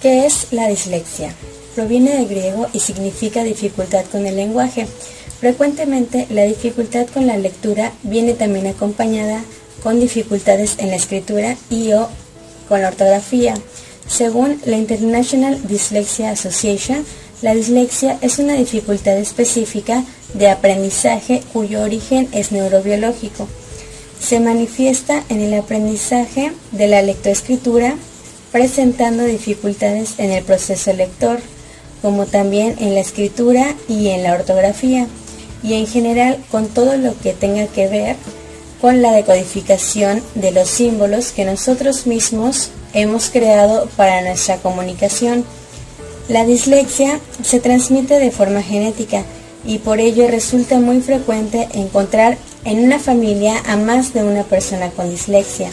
¿Qué es la dislexia? Proviene del griego y significa dificultad con el lenguaje. Frecuentemente, la dificultad con la lectura viene también acompañada con dificultades en la escritura y o con la ortografía. Según la International Dyslexia Association, la dislexia es una dificultad específica de aprendizaje cuyo origen es neurobiológico. Se manifiesta en el aprendizaje de la lectoescritura, presentando dificultades en el proceso lector, como también en la escritura y en la ortografía, y en general con todo lo que tenga que ver con la decodificación de los símbolos que nosotros mismos hemos creado para nuestra comunicación. La dislexia se transmite de forma genética y por ello resulta muy frecuente encontrar en una familia a más de una persona con dislexia.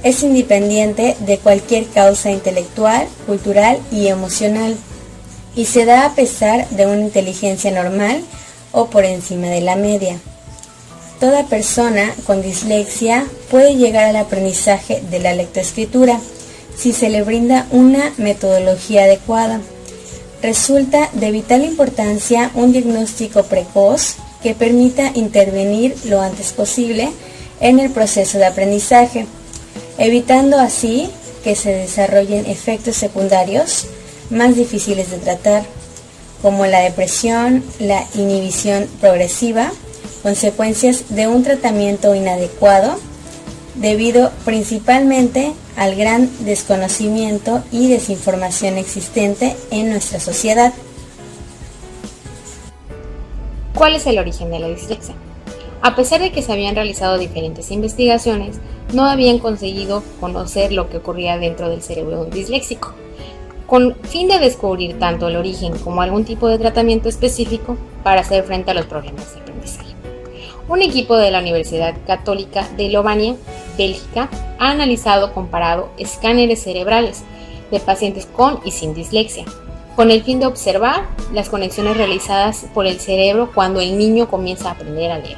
Es independiente de cualquier causa intelectual, cultural y emocional, y se da a pesar de una inteligencia normal o por encima de la media. Toda persona con dislexia puede llegar al aprendizaje de la lectoescritura si se le brinda una metodología adecuada. Resulta de vital importancia un diagnóstico precoz que permita intervenir lo antes posible en el proceso de aprendizaje, evitando así que se desarrollen efectos secundarios más difíciles de tratar, como la depresión, la inhibición progresiva, consecuencias de un tratamiento inadecuado, debido principalmente al gran desconocimiento y desinformación existente en nuestra sociedad. ¿Cuál es el origen de la dislexia? A pesar de que se habían realizado diferentes investigaciones, no habían conseguido conocer lo que ocurría dentro del cerebro de un disléxico, con fin de descubrir tanto el origen como algún tipo de tratamiento específico para hacer frente a los problemas de aprendizaje. Un equipo de la Universidad Católica de Lovania, Bélgica, ha comparado escáneres cerebrales de pacientes con y sin dislexia, con el fin de observar las conexiones realizadas por el cerebro cuando el niño comienza a aprender a leer.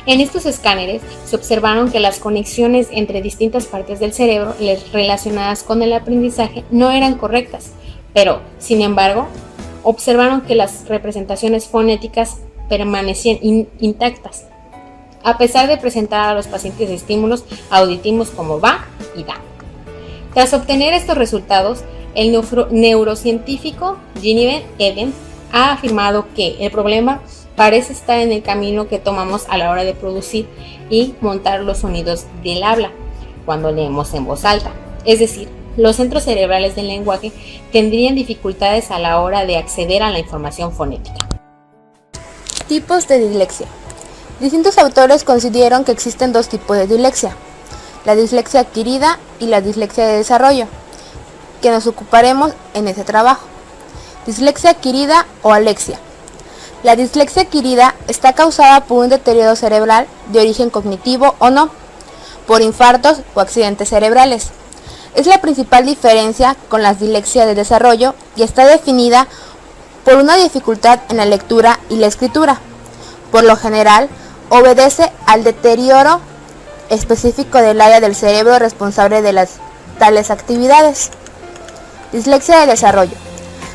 En estos escáneres se observaron que las conexiones entre distintas partes del cerebro relacionadas con el aprendizaje no eran correctas, pero, sin embargo, observaron que las representaciones fonéticas permanecían intactas, a pesar de presentar a los pacientes estímulos auditivos como va y da. Tras obtener estos resultados, el neurocientífico Ginevra Eden ha afirmado que el problema parece estar en el camino que tomamos a la hora de producir y montar los sonidos del habla cuando leemos en voz alta. Es decir, los centros cerebrales del lenguaje tendrían dificultades a la hora de acceder a la información fonética. Tipos de dislexia. Distintos autores consideran que existen dos tipos de dislexia: la dislexia adquirida y la dislexia de desarrollo, que nos ocuparemos en este trabajo. Dislexia adquirida o alexia. La dislexia adquirida está causada por un deterioro cerebral de origen cognitivo o no, por infartos o accidentes cerebrales. Es la principal diferencia con la dislexia de desarrollo y está definida por una dificultad en la lectura y la escritura. Por lo general, obedece al deterioro específico del área del cerebro responsable de tales actividades. Dislexia de desarrollo.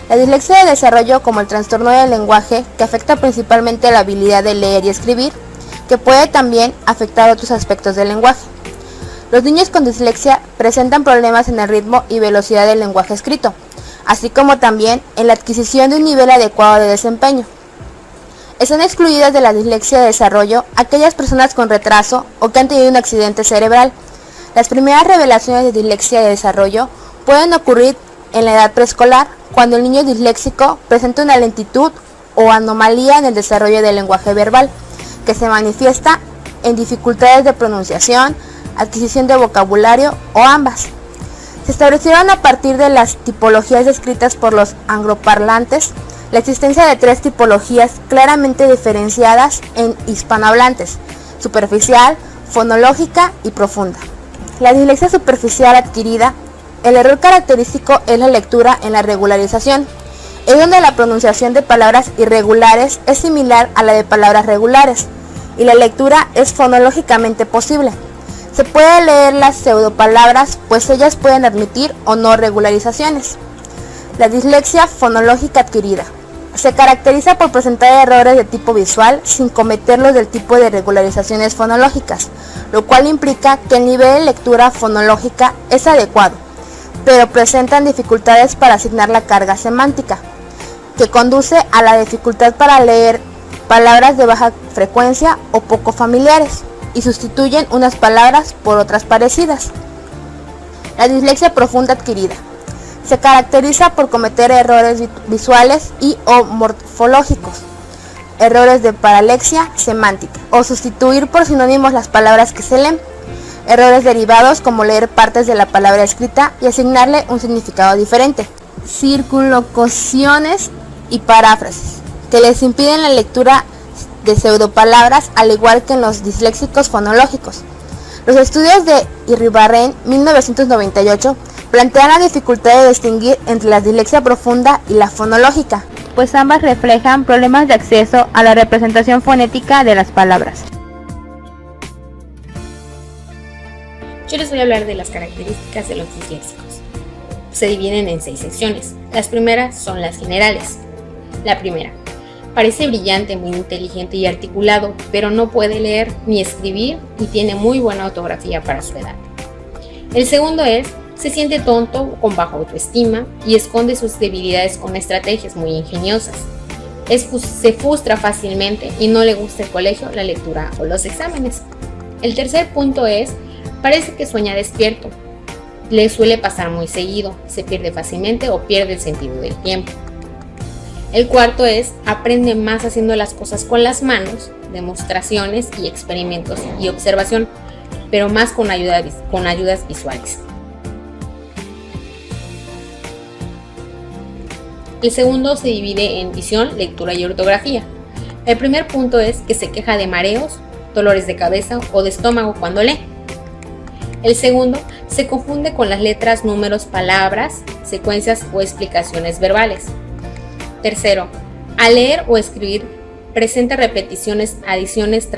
La dislexia de desarrollo, como el trastorno del lenguaje, que afecta principalmente la habilidad de leer y escribir, que puede también afectar otros aspectos del lenguaje. Los niños con dislexia presentan problemas en el ritmo y velocidad del lenguaje escrito, así como también en la adquisición de un nivel adecuado de desempeño. Están excluidas de la dislexia de desarrollo aquellas personas con retraso o que han tenido un accidente cerebral. Las primeras revelaciones de dislexia de desarrollo pueden ocurrir en la edad preescolar, cuando el niño disléxico presenta una lentitud o anomalía en el desarrollo del lenguaje verbal, que se manifiesta en dificultades de pronunciación, adquisición de vocabulario o ambas. Se establecieron a partir de las tipologías descritas por los angloparlantes la existencia de tres tipologías claramente diferenciadas en hispanohablantes: superficial, fonológica y profunda. La dislexia superficial adquirida, el error característico es la lectura en la regularización, es donde la pronunciación de palabras irregulares es similar a la de palabras regulares y la lectura es fonológicamente posible. Se puede leer las pseudopalabras, pues ellas pueden admitir o no regularizaciones. La dislexia fonológica adquirida. Se caracteriza por presentar errores de tipo visual sin cometerlos del tipo de regularizaciones fonológicas, lo cual implica que el nivel de lectura fonológica es adecuado, pero presentan dificultades para asignar la carga semántica, que conduce a la dificultad para leer palabras de baja frecuencia o poco familiares y sustituyen unas palabras por otras parecidas. La dislexia profunda adquirida. Se caracteriza por cometer errores visuales y o morfológicos, errores de paralexia semántica, o sustituir por sinónimos las palabras que se leen, errores derivados como leer partes de la palabra escrita y asignarle un significado diferente, circunlocuciones y paráfrasis, que les impiden la lectura de pseudopalabras, al igual que en los disléxicos fonológicos. Los estudios de Iribarren, 1998, plantean la dificultad de distinguir entre la dislexia profunda y la fonológica, pues ambas reflejan problemas de acceso a la representación fonética de las palabras. Yo les voy a hablar de las características de los disléxicos. Se dividen en 6 secciones. Las primeras son las generales. La primera: parece brillante, muy inteligente y articulado, pero no puede leer ni escribir y tiene muy buena ortografía para su edad. El segundo es: se siente tonto, con baja autoestima y esconde sus debilidades con estrategias muy ingeniosas. Se frustra fácilmente y no le gusta el colegio, la lectura o los exámenes. El tercer punto es: parece que sueña despierto. Le suele pasar muy seguido, se pierde fácilmente o pierde el sentido del tiempo. El cuarto es: aprende más haciendo las cosas con las manos, demostraciones y experimentos y observación, pero más con ayudas visuales. El segundo se divide en visión, lectura y ortografía. El primer punto es que se queja de mareos, dolores de cabeza o de estómago cuando lee. El segundo, se confunde con las letras, números, palabras, secuencias o explicaciones verbales. Tercero, al leer o escribir presenta repeticiones, adiciones,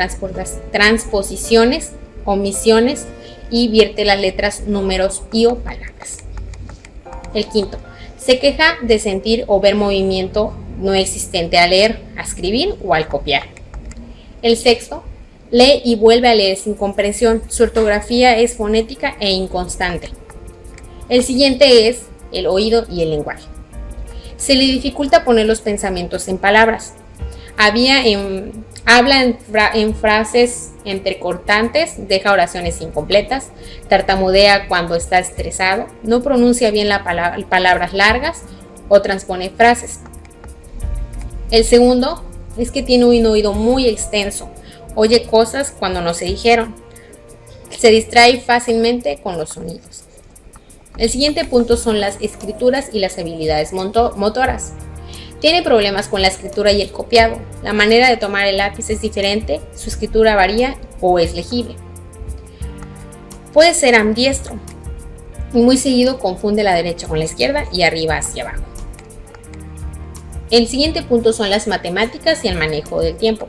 transposiciones, omisiones y vierte las letras, números y o palabras. El quinto, se queja de sentir o ver movimiento no existente al leer, a escribir o al copiar. El sexto, lee y vuelve a leer sin comprensión. Su ortografía es fonética e inconstante. El siguiente es el oído y el lenguaje. Se le dificulta poner los pensamientos en palabras. Habla en frases entrecortantes, deja oraciones incompletas, tartamudea cuando está estresado, no pronuncia bien palabras largas o transpone frases. El segundo es que tiene un oído muy extenso, oye cosas cuando no se dijeron, se distrae fácilmente con los sonidos. El siguiente punto son las escrituras y las habilidades motoras. Tiene problemas con la escritura y el copiado. La manera de tomar el lápiz es diferente, su escritura varía o es legible. Puede ser ambidiestro y muy seguido confunde la derecha con la izquierda y arriba hacia abajo. El siguiente punto son las matemáticas y el manejo del tiempo.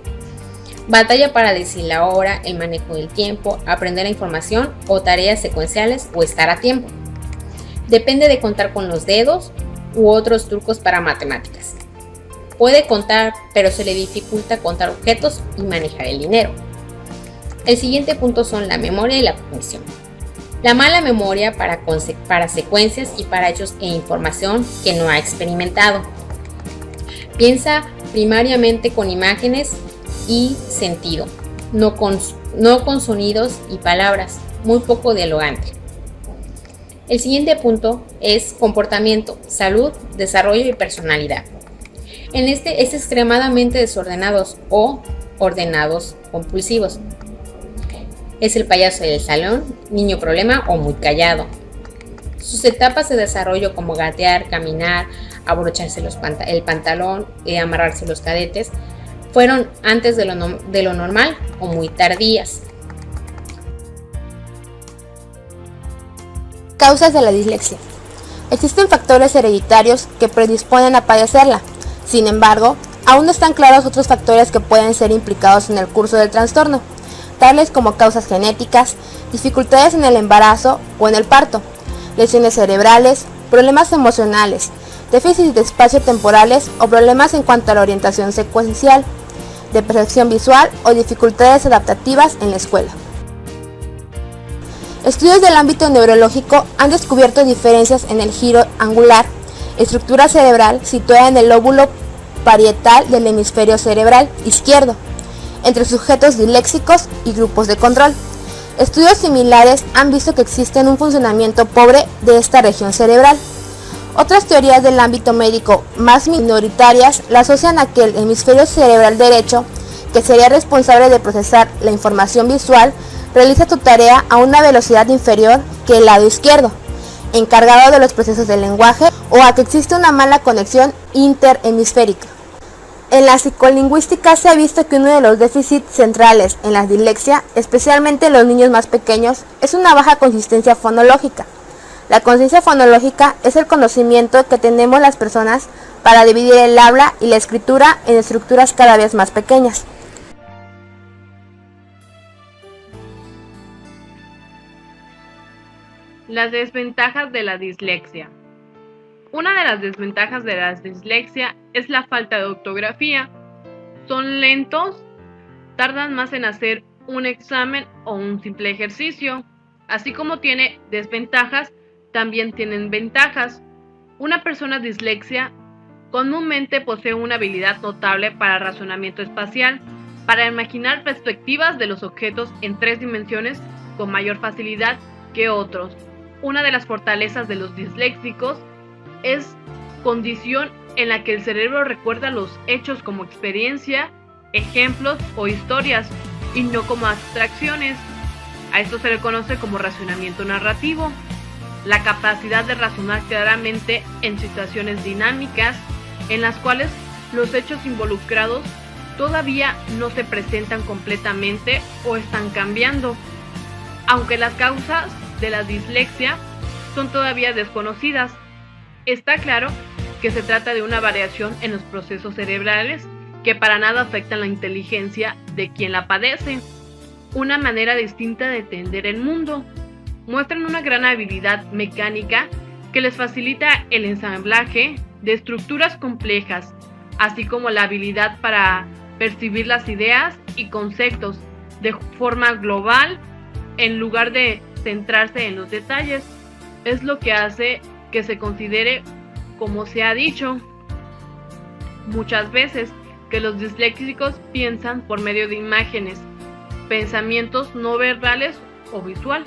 Batalla para decir la hora, el manejo del tiempo, aprender la información o tareas secuenciales o estar a tiempo. Depende de contar con los dedos u otros trucos para matemáticas. Puede contar, pero se le dificulta contar objetos y manejar el dinero. El siguiente punto son la memoria y la cognición. La mala memoria para secuencias y para hechos e información que no ha experimentado. Piensa primariamente con imágenes y sentido, no con sonidos y palabras, muy poco dialogante. El siguiente punto es comportamiento, salud, desarrollo y personalidad. En este es extremadamente desordenados o ordenados compulsivos. Es el payaso del salón, niño problema o muy callado. Sus etapas de desarrollo como gatear, caminar, abrocharse el pantalón y amarrarse los cadetes fueron antes de lo normal o muy tardías. Causas de la dislexia. Existen factores hereditarios que predisponen a padecerla. Sin embargo, aún no están claros otros factores que pueden ser implicados en el curso del trastorno, tales como causas genéticas, dificultades en el embarazo o en el parto, lesiones cerebrales, problemas emocionales, déficits de espacio-temporales o problemas en cuanto a la orientación secuencial, de percepción visual o dificultades adaptativas en la escuela. Estudios del ámbito neurológico han descubierto diferencias en el giro angular, estructura cerebral situada en el lóbulo parietal del hemisferio cerebral izquierdo, entre sujetos disléxicos y grupos de control. Estudios similares han visto que existe un funcionamiento pobre de esta región cerebral. Otras teorías del ámbito médico más minoritarias la asocian a que el hemisferio cerebral derecho, que sería responsable de procesar la información visual, realiza su tarea a una velocidad inferior que el lado izquierdo, encargado de los procesos del lenguaje, o a que existe una mala conexión interhemisférica. En la psicolingüística se ha visto que uno de los déficits centrales en la dislexia, especialmente en los niños más pequeños, es una baja consistencia fonológica. La conciencia fonológica es el conocimiento que tenemos las personas para dividir el habla y la escritura en estructuras cada vez más pequeñas. Las desventajas de la dislexia. Una de las desventajas de la dislexia es la falta de ortografía. Son lentos, tardan más en hacer un examen o un simple ejercicio. Así como tiene desventajas, también tienen ventajas. Una persona dislexia comúnmente posee una habilidad notable para razonamiento espacial, para imaginar perspectivas de los objetos en 3 dimensiones con mayor facilidad que otros. Una de las fortalezas de los disléxicos es condición en la que el cerebro recuerda los hechos como experiencia, ejemplos o historias y no como abstracciones. A esto se le conoce como razonamiento narrativo. La capacidad de razonar claramente en situaciones dinámicas en las cuales los hechos involucrados todavía no se presentan completamente o están cambiando. Aunque las causas de la dislexia son todavía desconocidas, está claro que se trata de una variación en los procesos cerebrales que para nada afectan la inteligencia de quien la padece. Una manera distinta de entender el mundo. Muestran una gran habilidad mecánica que les facilita el ensamblaje de estructuras complejas, así como la habilidad para percibir las ideas y conceptos de forma global en lugar de centrarse en los detalles. Es lo que hace que se considere, como se ha dicho muchas veces, que los disléxicos piensan por medio de imágenes, pensamientos no verbales o visual.